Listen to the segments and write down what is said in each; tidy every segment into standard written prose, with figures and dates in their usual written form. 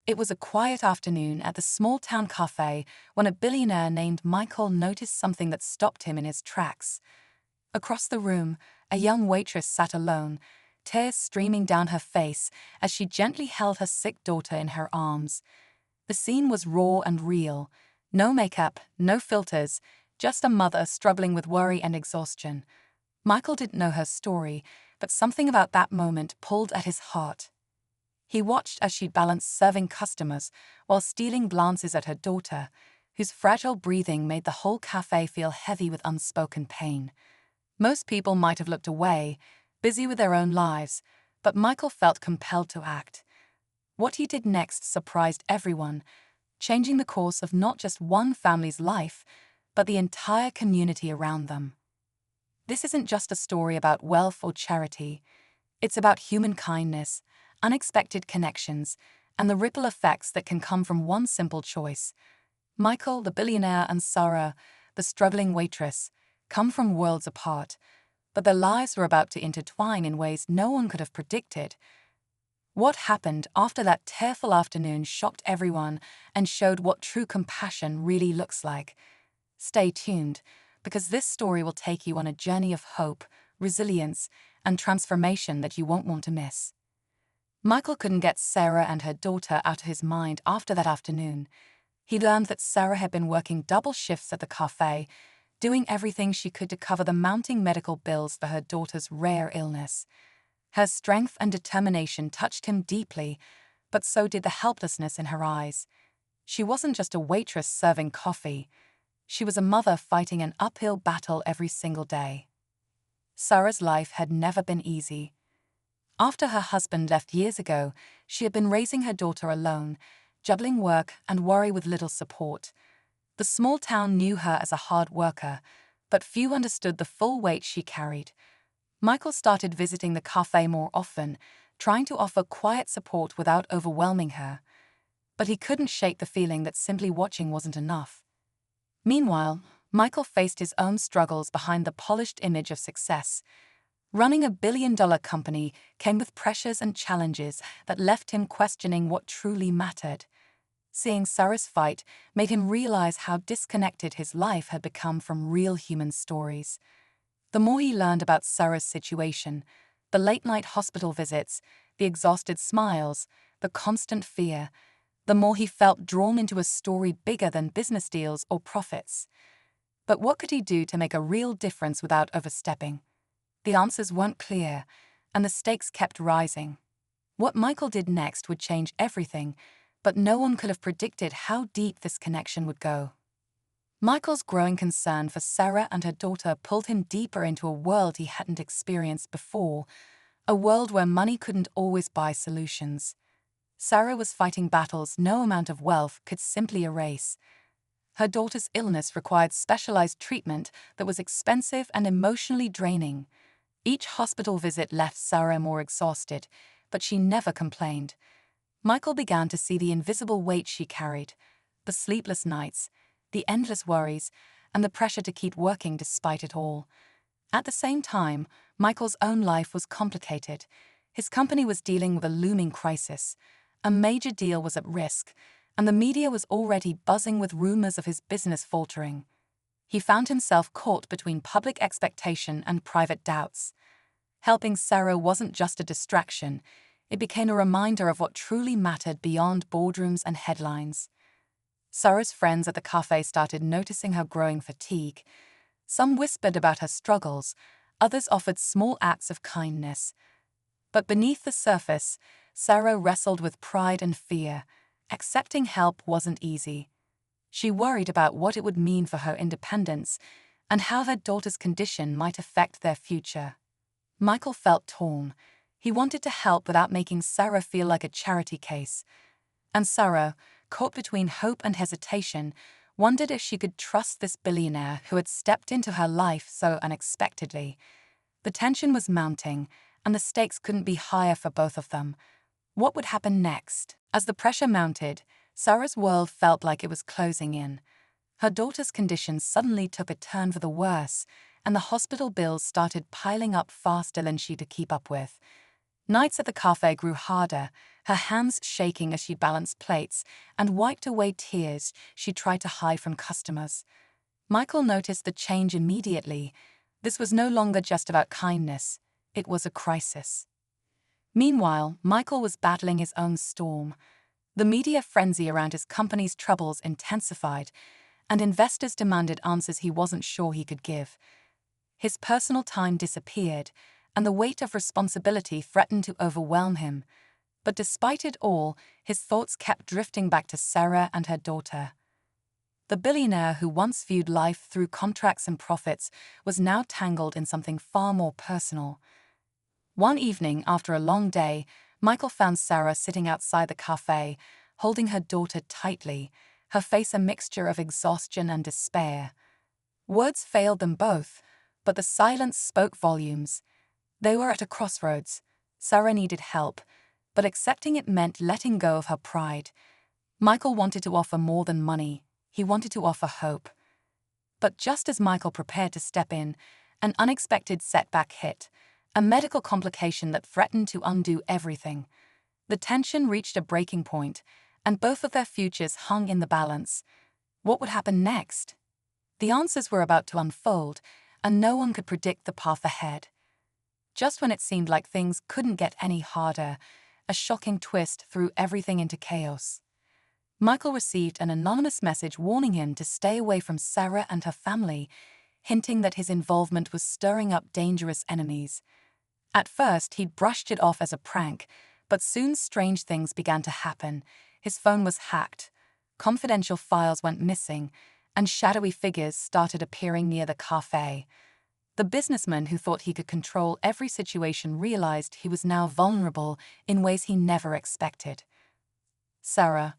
It was a quiet afternoon at the small-town cafe when a billionaire named Michael noticed something that stopped him in his tracks. Across the room, a young waitress sat alone, tears streaming down her face as she gently held her sick daughter in her arms. The scene was raw and real. No makeup, no filters, just a mother struggling with worry and exhaustion. Michael didn't know her story, but something about that moment pulled at his heart. He watched as she balanced serving customers while stealing glances at her daughter, whose fragile breathing made the whole cafe feel heavy with unspoken pain. Most people might have looked away, busy with their own lives, but Michael felt compelled to act. What he did next surprised everyone, changing the course of not just one family's life, but the entire community around them. This isn't just a story about wealth or charity. It's about human kindness, unexpected connections, and the ripple effects that can come from one simple choice. Michael, the billionaire, and Sarah, the struggling waitress, come from worlds apart, but their lives were about to intertwine in ways no one could have predicted. What happened after that tearful afternoon shocked everyone and showed what true compassion really looks like. Stay tuned, because this story will take you on a journey of hope, resilience, and transformation that you won't want to miss. Michael couldn't get Sarah and her daughter out of his mind after that afternoon. He learned that Sarah had been working double shifts at the cafe, doing everything she could to cover the mounting medical bills for her daughter's rare illness. Her strength and determination touched him deeply, but so did the helplessness in her eyes. She wasn't just a waitress serving coffee. She was a mother fighting an uphill battle every single day. Sarah's life had never been easy. After her husband left years ago, she had been raising her daughter alone, juggling work and worry with little support. The small town knew her as a hard worker, but few understood the full weight she carried. Michael started visiting the cafe more often, trying to offer quiet support without overwhelming her. But he couldn't shake the feeling that simply watching wasn't enough. Meanwhile, Michael faced his own struggles behind the polished image of success. Running a billion-dollar company came with pressures and challenges that left him questioning what truly mattered. Seeing Sarah's fight made him realize how disconnected his life had become from real human stories. The more he learned about Sarah's situation, the late-night hospital visits, the exhausted smiles, the constant fear, the more he felt drawn into a story bigger than business deals or profits. But what could he do to make a real difference without overstepping? The answers weren't clear, and the stakes kept rising. What Michael did next would change everything, but no one could have predicted how deep this connection would go. Michael's growing concern for Sarah and her daughter pulled him deeper into a world he hadn't experienced before, a world where money couldn't always buy solutions. Sarah was fighting battles no amount of wealth could simply erase. Her daughter's illness required specialized treatment that was expensive and emotionally draining. Each hospital visit left Sarah more exhausted, but she never complained. Michael began to see the invisible weight she carried, the sleepless nights, the endless worries, and the pressure to keep working despite it all. At the same time, Michael's own life was complicated. His company was dealing with a looming crisis. A major deal was at risk, and the media was already buzzing with rumors of his business faltering. He found himself caught between public expectation and private doubts. Helping Sarah wasn't just a distraction, it became a reminder of what truly mattered beyond boardrooms and headlines. Sarah's friends at the cafe started noticing her growing fatigue. Some whispered about her struggles, others offered small acts of kindness. But beneath the surface, Sarah wrestled with pride and fear. Accepting help wasn't easy. She worried about what it would mean for her independence and how her daughter's condition might affect their future. Michael felt torn. He wanted to help without making Sarah feel like a charity case. And Sarah, caught between hope and hesitation, wondered if she could trust this billionaire who had stepped into her life so unexpectedly. The tension was mounting, and the stakes couldn't be higher for both of them. What would happen next? As the pressure mounted, Sarah's world felt like it was closing in. Her daughter's condition suddenly took a turn for the worse, and the hospital bills started piling up faster than she could keep up with. Nights at the cafe grew harder, her hands shaking as she balanced plates and wiped away tears she tried to hide from customers. Michael noticed the change immediately. This was no longer just about kindness, it was a crisis. Meanwhile, Michael was battling his own storm. The media frenzy around his company's troubles intensified, and investors demanded answers he wasn't sure he could give. His personal time disappeared, and the weight of responsibility threatened to overwhelm him. But despite it all, his thoughts kept drifting back to Sarah and her daughter. The billionaire who once viewed life through contracts and profits was now tangled in something far more personal. One evening, after a long day, Michael found Sarah sitting outside the cafe, holding her daughter tightly, her face a mixture of exhaustion and despair. Words failed them both, but the silence spoke volumes. They were at a crossroads. Sarah needed help, but accepting it meant letting go of her pride. Michael wanted to offer more than money. He wanted to offer hope. But just as Michael prepared to step in, an unexpected setback hit, a medical complication that threatened to undo everything. The tension reached a breaking point, and both of their futures hung in the balance. What would happen next? The answers were about to unfold, and no one could predict the path ahead. Just when it seemed like things couldn't get any harder, a shocking twist threw everything into chaos. Michael received an anonymous message warning him to stay away from Sarah and her family, hinting that his involvement was stirring up dangerous enemies. At first, he brushed it off as a prank, but soon strange things began to happen. His phone was hacked, confidential files went missing, and shadowy figures started appearing near the cafe. The businessman who thought he could control every situation realized he was now vulnerable in ways he never expected. Sarah,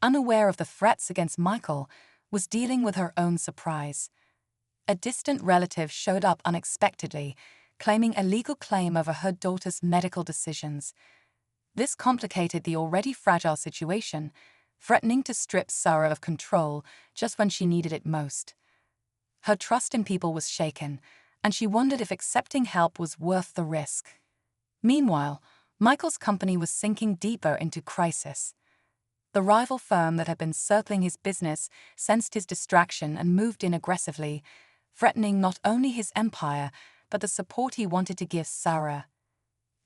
unaware of the threats against Michael, was dealing with her own surprise. A distant relative showed up unexpectedly, claiming a legal claim over her daughter's medical decisions. This complicated the already fragile situation, threatening to strip Sarah of control just when she needed it most. Her trust in people was shaken, and she wondered if accepting help was worth the risk. Meanwhile, Michael's company was sinking deeper into crisis. The rival firm that had been circling his business sensed his distraction and moved in aggressively, threatening not only his empire, but the support he wanted to give Sarah.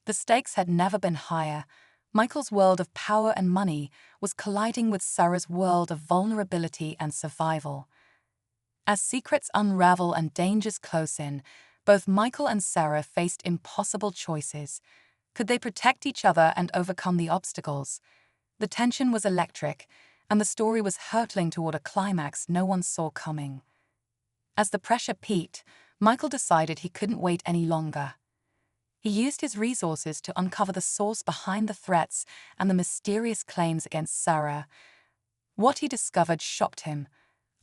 The stakes had never been higher. Michael's world of power and money was colliding with Sarah's world of vulnerability and survival. As secrets unravel and dangers close in, both Michael and Sarah faced impossible choices. Could they protect each other and overcome the obstacles? The tension was electric, and the story was hurtling toward a climax no one saw coming. As the pressure peaked, Michael decided he couldn't wait any longer. He used his resources to uncover the source behind the threats and the mysterious claims against Sarah. What he discovered shocked him.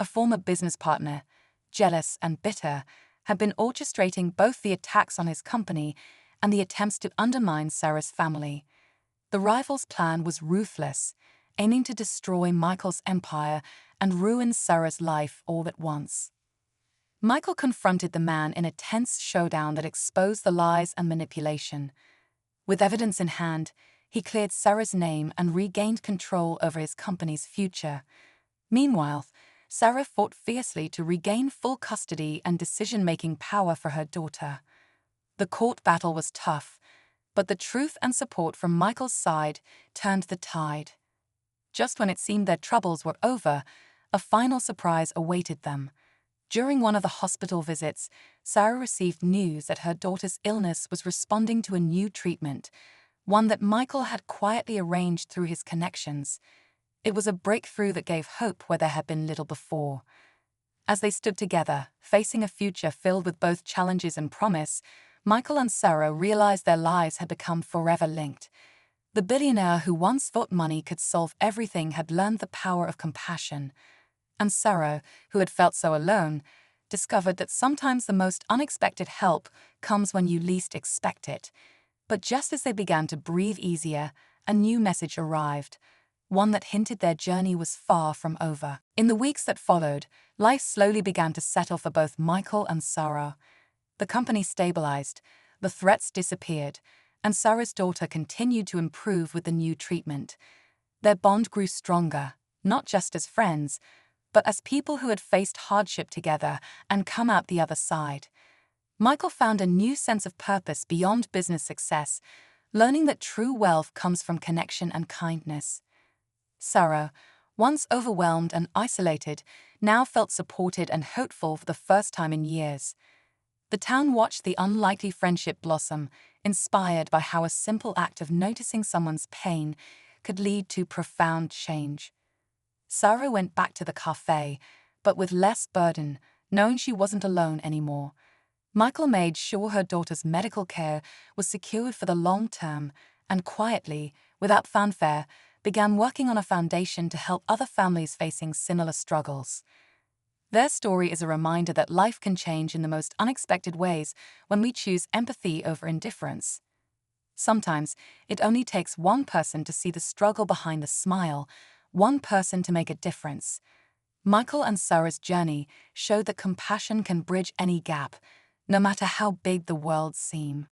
A former business partner, jealous and bitter, had been orchestrating both the attacks on his company and the attempts to undermine Sarah's family. The rival's plan was ruthless, aiming to destroy Michael's empire and ruin Sarah's life all at once. Michael confronted the man in a tense showdown that exposed the lies and manipulation. With evidence in hand, he cleared Sarah's name and regained control over his company's future. Meanwhile, Sarah fought fiercely to regain full custody and decision-making power for her daughter. The court battle was tough, but the truth and support from Michael's side turned the tide. Just when it seemed their troubles were over, a final surprise awaited them. During one of the hospital visits, Sarah received news that her daughter's illness was responding to a new treatment, one that Michael had quietly arranged through his connections. It was a breakthrough that gave hope where there had been little before. As they stood together, facing a future filled with both challenges and promise, Michael and Sarah realized their lives had become forever linked. The billionaire who once thought money could solve everything had learned the power of compassion. And Sarah, who had felt so alone, discovered that sometimes the most unexpected help comes when you least expect it. But just as they began to breathe easier, a new message arrived, one that hinted their journey was far from over. In the weeks that followed, life slowly began to settle for both Michael and Sarah. The company stabilized, the threats disappeared, and Sarah's daughter continued to improve with the new treatment. Their bond grew stronger, not just as friends, but as people who had faced hardship together and come out the other side. Michael found a new sense of purpose beyond business success, learning that true wealth comes from connection and kindness. Sarah, once overwhelmed and isolated, now felt supported and hopeful for the first time in years. The town watched the unlikely friendship blossom, inspired by how a simple act of noticing someone's pain could lead to profound change. Sarah went back to the cafe, but with less burden, knowing she wasn't alone anymore. Michael made sure her daughter's medical care was secured for the long term and quietly, without fanfare, began working on a foundation to help other families facing similar struggles. Their story is a reminder that life can change in the most unexpected ways when we choose empathy over indifference. Sometimes, it only takes one person to see the struggle behind the smile, one person to make a difference. Michael and Sarah's journey showed that compassion can bridge any gap, no matter how big the world seems.